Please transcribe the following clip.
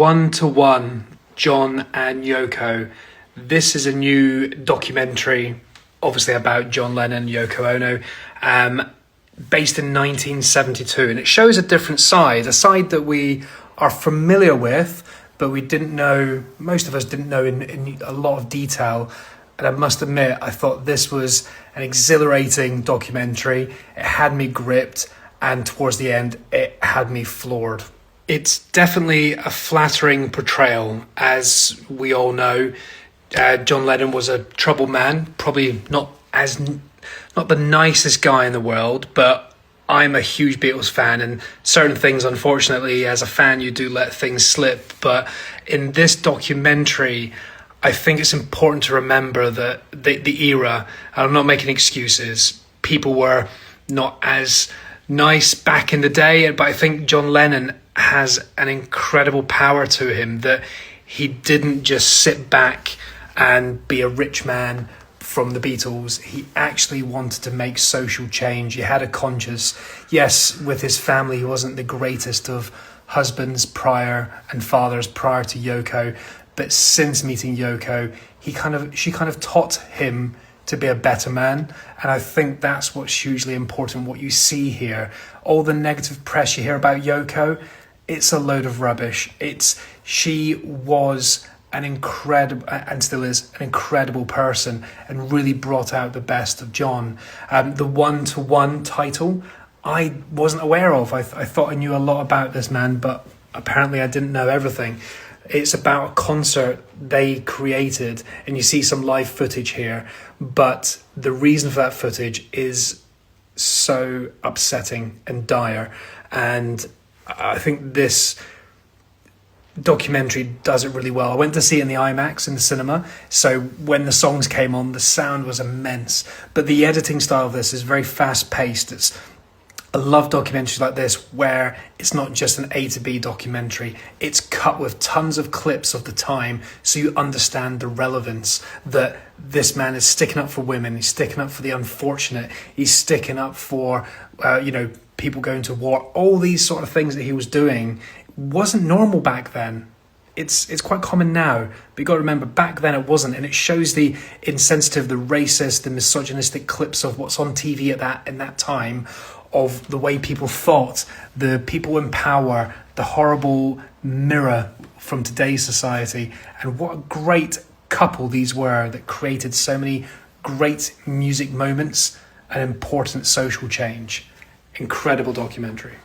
One to One, John and Yoko. This is a new documentary, obviously about John Lennon and Yoko Ono, based in 1972. And it shows a different side, a side that we are familiar with, but we didn't know, most of us didn't know in a lot of detail. And I must admit, I thought this was an exhilarating documentary. It had me gripped, and towards the end, it had me floored. It's definitely a flattering portrayal. As we all know, John Lennon was a troubled man, probably not the nicest guy in the world, but I'm a huge Beatles fan, and certain things, unfortunately, as a fan, you do let things slip. But in this documentary, I think it's important to remember that the era, and I'm not making excuses, people were not as nice back in the day, but I think John Lennon has an incredible power to him, that he didn't just sit back and be a rich man from the Beatles. He actually wanted to make social change. He had a conscience. Yes, with his family, he wasn't the greatest of husbands and fathers prior to Yoko, but since meeting Yoko, she kind of taught him to be a better man. And I think that's what's hugely important, what you see here. All the negative press you hear about Yoko, it's a load of rubbish. She was an incredible, and still is, an incredible person, and really brought out the best of John. The One to One title, I wasn't aware of. I thought I knew a lot about this man, but apparently I didn't know everything. It's about a concert they created, and you see some live footage here, but the reason for that footage is so upsetting and dire, and I think this documentary does it really well. I went to see it in the IMAX in the cinema, so when the songs came on, the sound was immense, but the editing style of this is very fast-paced. I love documentaries like this where it's not just an A to B documentary. It's cut with tons of clips of the time, so you understand the relevance that this man is sticking up for women. He's sticking up for the unfortunate. He's sticking up for, people going to war. All these sort of things that he was doing wasn't normal back then. It's quite common now, but you've got to remember, back then it wasn't, and it shows the insensitive, the racist, the misogynistic clips of what's on TV in that time, of the way people thought, the people in power, the horrible mirror from today's society. And what a great couple these were that created so many great music moments and important social change. Incredible documentary.